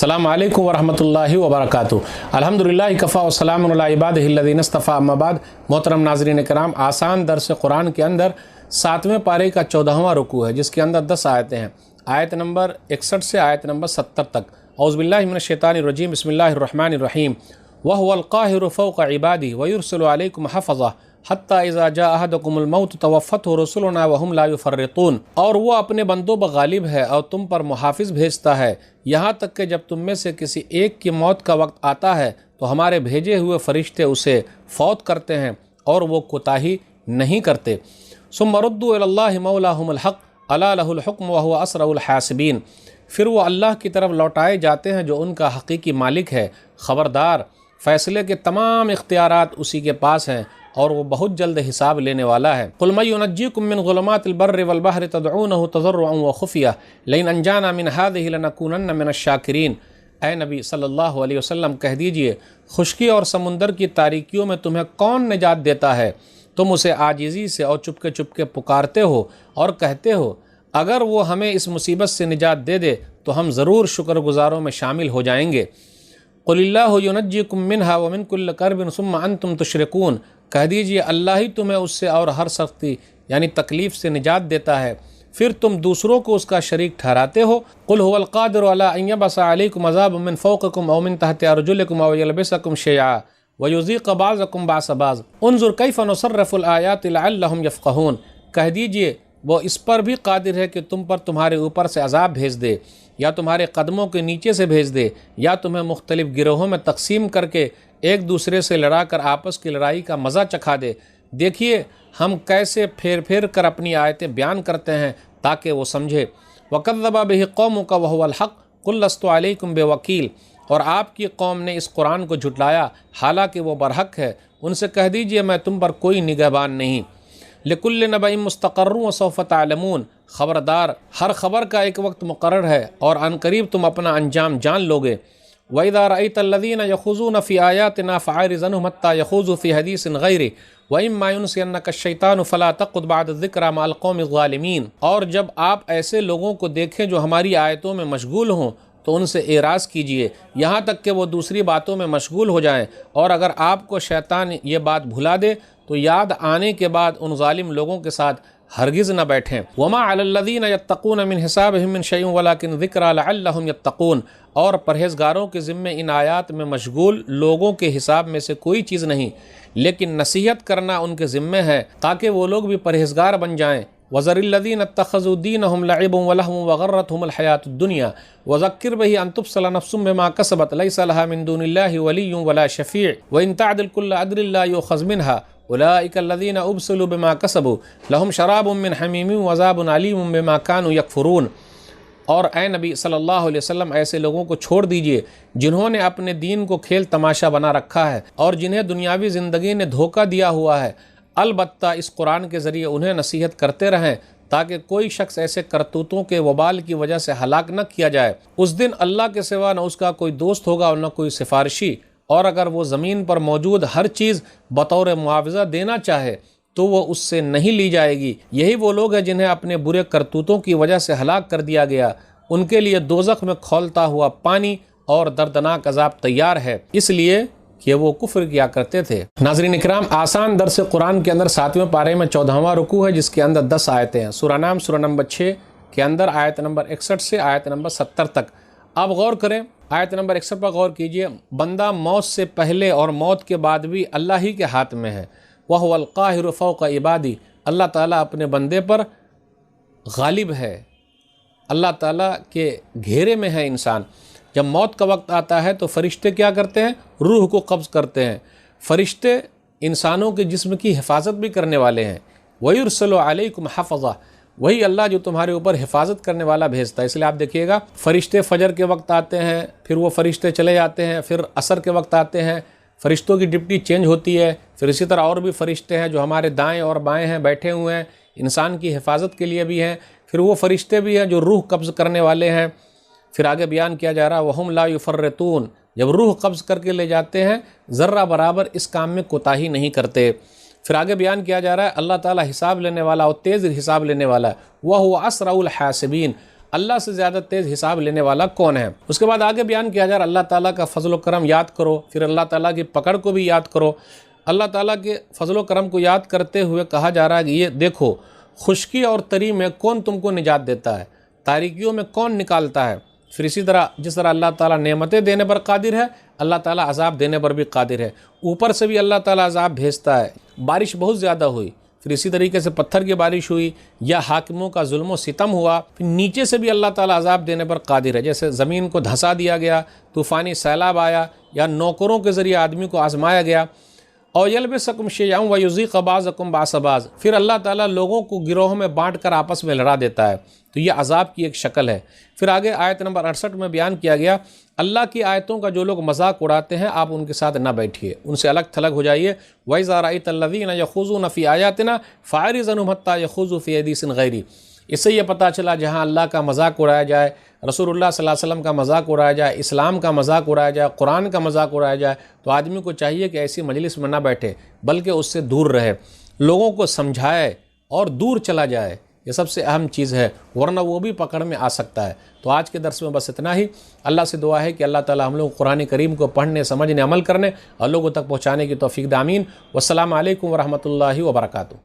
अस्सलामु अलैकुम वरहमतुल्लाहि वबरकातुहू। अल्हम्दुलिल्लाहि कफ़ा व सलामुन अला इबादिहि अल्लज़ीना इस्तफ़ा अम्मा बाद। मोहतरम नाज़रीन कराम, आसान दर्स कुरान के अंदर 7वें पारे का 14वां रुकू है, जिसके अंदर 10 आयतें हैं। आयत नंबर 61 से आयत नंबर 70 तक। औज़ु बिल्लाहि मिनश शैतानिर रजीम, बिस्मिल्लाहिर रहमानिर रहीम। व हुवल क़ाहिरु फ़ौक़ इबादिही व युरसिलु अलैकुम हफ़ज़ा हत्ता इज़ा जा अहदकुमुल मौत तवफ़्फ़तहु रुसुलुना व हुम ला युफ़र्रितून। और वो अपने बंदों पर गालिब है और तुम पर मुहाफ़िज़ भेजता है, यहाँ तक कि जब तुम में से किसी एक की मौत का वक्त आता है तो हमारे भेजे हुए फ़रिश्ते उसे फ़ौत करते हैं और वो कोताही नहीं करते। सुम्मा रुद्दू इलल्लाहि मौलाहुमुल हक़ अला लहुल हुक्म व हुवा असरउल हासिबीन। फिर वो अल्लाह की तरफ लौटाए जाते हैं जो उनका हकीकी मालिक है। ख़बरदार, फ़ैसले के तमाम इख्तियारात उसी के पास हैं और वो बहुत जल्द हिसाब लेने वाला है। कुल मै युनज्जीकुम मिन ज़ुलुमातिल बर्रि वल बहरि तदऊनहु तज़र्रुअन व खुफ़िया लइन अंजाना मिन हाज़िहि लनकूनन्न मिनश शाकिरीन। ऐ नबी सल्लल्लाहु अलैहि वसल्लम, कह दीजिए, खुश्की और समुंदर की तारीकियों में तुम्हें कौन निजात देता है? तुम उसे आजिज़ी से और चुपके चुपके पुकारते हो और कहते हो, अगर वो हमें इस मुसीबत से निजात दे दे तो हम ज़रूर शुक्रगुज़ारों में शामिल हो जाएंगे। क़ुलिल्लाहु युनज्जीकुम मिन्हा व मिन कुल्लि कर्बिन सुम्मा अंतुम तुशरिकून। कह दीजिए, अल्लाह ही तुम्हें उससे और हर सख्ती यानी तकलीफ़ से निजात देता है, फिर तुम दूसरों को उसका शरीक ठहराते हो। कुल हुवल क़ादिरु अला अन यबअसा अलैकुम अज़ाबम मिन फ़ौक़िकुम औ मिन तहति अर्जुलिकुम औ यलबिसकुम शियअ व युज़ीक़ बअज़कुम बअस बअज़ उन्ज़ुर कैफ़ नुसर्रिफ़ुल आयाति लअल्लहुम यफ़क़हून। कह दीजिए, वो इस पर भी कादिर है कि तुम पर तुम्हारे ऊपर से अज़ाब भेज दे, या तुम्हारे कदमों के नीचे से भेज दे, या तुम्हें मुख्तलिफ़ गिरोहों में तकसीम करके एक दूसरे से लड़ा कर आपस की लड़ाई का मज़ा चखा दे। देखिए हम कैसे फेर फेर कर अपनी आयतें बयान करते हैं ताकि वो समझे। वकज़्ज़ब बिही क़ौमुका व हुवल हक़ क़ुल लस्तु अलैकुम बेवकील। और आपकी कौम ने इस कुरान को झुटलाया, हालांकि वो बरहक है। उनसे कह दीजिए, मैं तुम पर कोई निगहबान नहीं। लिकुल्लि नबइम मुस्तक़र्रुन व सौफ़ तअलमून। ख़बरदार, हर ख़बर का एक वक्त मुक़र्रर है और अनकरीब तुम अपना अंजाम जान लोगे। वइज़ा रअयतल्लज़ीना यख़ूज़ून फ़ी आयातिना फ़अरिज़ अन्हुम हत्ता यख़ूज़ू फ़ी हदीसिन ग़ैरिही व इम्मा युनसियन्नका अश-शैतानु फ़ला तक़ुद बअद अज़-ज़िक्रा मअल क़ौमिज़ ज़ालिमीन। और जब आप ऐसे लोगों को देखें जो हमारी आयतों में मशगूल हों तो उनसे एराज़ कीजिए, यहाँ तक कि वो दूसरी बातों में मशगूल हो जाएं। और अगर आपको शैतान ये बात भुला दे तो याद आने के बाद उन ज़ालिम लोगों के साथ हरगिज़ न बैठें। वमा अलल्लज़ीना यत्तक़ून मिन हिसाबिहिम मिन शैइन वलाकिन ज़िक्रा लअल्लहुम यत्तक़ून। और परहेज़गारों के ज़िम्मे इन आयात में मशगूल लोगों के हिसाब में से कोई चीज़ नहीं, लेकिन नसीहत करना उनके ज़िम्मे है ताकि वो लोग भी परहेज़गार बन जाएँ। वज़रिल्लज़ीना इत्तख़ज़ू दीनहुम लइबन व लहवन व गर्रतहुमुल हयातुद दुनिया वज़क्किर बिही अन तुब्सला नफ्सुम बिमा कसबत लैसा लहा मिन दूनिल्लाहि वलिय्युन वला शफ़ीअ व इन तअदिल कुल्ला अदलिन ला युख़ज़ मिनहा उलाइका अल्लज़ीना उब्सिलू बिमा कसबू लहुम शराबुम मिन हमीमिन व अज़ाबुन अलीमुम बिमा कानू यकफ़ुरून। और ए नबी सल्लल्लाहु अलैहि वसल्लम, ऐसे लोगों को छोड़ दीजिए जिन्होंने अपने दीन को खेल तमाशा बना रखा है और जिन्हें दुनियावी ज़िंदगी ने धोखा दिया हुआ है। अलबत्ता इस कुरान के ज़रिए उन्हें नसीहत करते रहें ताकि कोई शख्स ऐसे करतूतों के वबाल की वजह से हलाक न किया जाए। उस दिन अल्लाह के सिवा न उसका कोई दोस्त होगा और न कोई सिफारिशी। और अगर वो ज़मीन पर मौजूद हर चीज़ बतौर मुआवजा देना चाहे तो वो उससे नहीं ली जाएगी। यही वो लोग हैं जिन्हें अपने बुरे करतूतों की वजह से हलाक कर दिया गया। उनके लिए दोज़ख में खौलता हुआ पानी और दर्दनाक अज़ाब तैयार है, इसलिए कि वो कुफ्र किया करते थे। नाज़रीन इकराम, आसान दर्स कुरान के अंदर 7वें पारे में 14वां रुकू है, जिसके अंदर 10 आयतें हैं। सूरा नाम सूरा नंबर 6 के अंदर आयत नंबर 61 से आयत नंबर 70 तक। अब गौर करें, आयत नंबर 61 पर गौर कीजिए। बंदा मौत से पहले और मौत के बाद भी अल्लाह ही के हाथ में है। वह हुवल क़ाहिरु फ़ौक़ इबादी। अल्लाह ताला अपने बंदे पर गालिब है, अल्लाह ताला के घेरे में है इंसान। जब मौत का वक्त आता है तो फ़रिश्ते क्या करते हैं? रूह को कब्ज़ करते हैं। फ़रिश्ते इंसानों के जिस्म की हिफाजत भी करने वाले हैं। वयुरसलु अलैकुम हफ़ज़ा। वही अल्लाह जो तुम्हारे ऊपर हिफाजत करने वाला भेजता है। इसलिए आप देखिएगा, फ़रिश्ते फ़जर के वक्त आते हैं, फिर वो फ़रिश्ते चले जाते हैं, फिर असर के वक्त आते हैं, फ़रिश्तों की डिप्टी चेंज होती है। फिर इसी तरह और भी फ़रिश्ते हैं जो हमारे दाएँ और बाएँ हैं, बैठे हुए हैं, इंसान की हिफाजत के लिए भी हैं। फिर वो फ़रिश्ते भी हैं जो रूह कब्ज़ करने वाले हैं। फिर आगे बयान किया जा रहा है, वहुम ला युफ़र्रितून। जब रूह कब्ज़ करके ले जाते हैं, ज़र्रा बराबर इस काम में कोताही नहीं करते। फिर आगे बयान किया जा रहा है, अल्लाह ताला हिसाब लेने वाला और तेज़ हिसाब लेने वाला है। वह हुवा असरउल हासिबीन। اللہ سے زیادہ تیز حساب لینے والا کون ہے؟ اس کے بعد آگے بیان کیا جا رہا اللہ تعالیٰ کا فضل و کرم یاد کرو، پھر اللہ تعالیٰ کی پکڑ کو بھی یاد کرو۔ اللہ تعالیٰ کے فضل و کرم کو یاد کرتے ہوئے کہا جا رہا ہے کہ یہ دیکھو خشکی اور تری میں کون تم کو نجات دیتا ہے، تاریکیوں میں کون نکالتا ہے۔ پھر اسی طرح جس طرح اللہ تعالیٰ نعمتیں دینے پر قادر ہے، اللہ تعالیٰ عذاب دینے پر بھی قادر ہے۔ اوپر سے بھی اللہ تعالیٰ عذاب بھیجتا ہے، بارش بہت زیادہ ہوئی، پھر اسی طریقے سے پتھر کی بارش ہوئی یا حاکموں کا ظلم و ستم ہوا، پھر نیچے سے بھی اللہ تعالیٰ عذاب دینے پر قادر ہے، جیسے زمین کو دھسا دیا گیا، طوفانی سیلاب آیا، یا نوکروں کے ذریعے آدمی کو آزمایا گیا۔ اور یلبسکم شیعا ویذیق بعضکم بأس بعض، پھر اللہ تعالیٰ لوگوں کو گروہوں میں بانٹ کر آپس میں لڑا دیتا ہے، تو یہ عذاب کی ایک شکل ہے۔ پھر آگے آیت نمبر 68 میں بیان کیا گیا اللہ کی آیتوں کا جو لوگ مذاق اڑاتے ہیں آپ ان کے ساتھ نہ بیٹھیے، ان سے الگ تھلگ ہو جائیے۔ وَإِذَا رَأَيْتَ الَّذِينَ يَخُوضُونَ فِي آيَاتِنَا فَأَعْرِضْ عَنْهُمْ حَتَّى يَخُوضُوا فِي حَدِيثٍ غَيْرِهِ۔ اس سے یہ پتہ چلا جہاں اللہ کا مذاق اڑایا جائے، رسول اللہ صلی اللہ علیہ وسلم کا مذاق اڑایا جائے، اسلام کا مذاق اڑایا جائے، قرآن کا مذاق اڑایا جائے، تو آدمی کو چاہیے کہ ایسی مجلس میں نہ بیٹھے بلکہ اس سے دور رہے، لوگوں کو سمجھائے اور دور چلا جائے، یہ سب سے اہم چیز ہے، ورنہ وہ بھی پکڑ میں آ سکتا ہے۔ تو آج کے درس میں بس اتنا ہی۔ اللہ سے دعا ہے کہ اللہ تعالی ہم لوگ قرآن کریم کو پڑھنے، سمجھنے، عمل کرنے اور لوگوں تک پہنچانے کی توفیق دے۔ آمین۔ والسلام علیکم ورحمۃ اللہ وبرکاتہ۔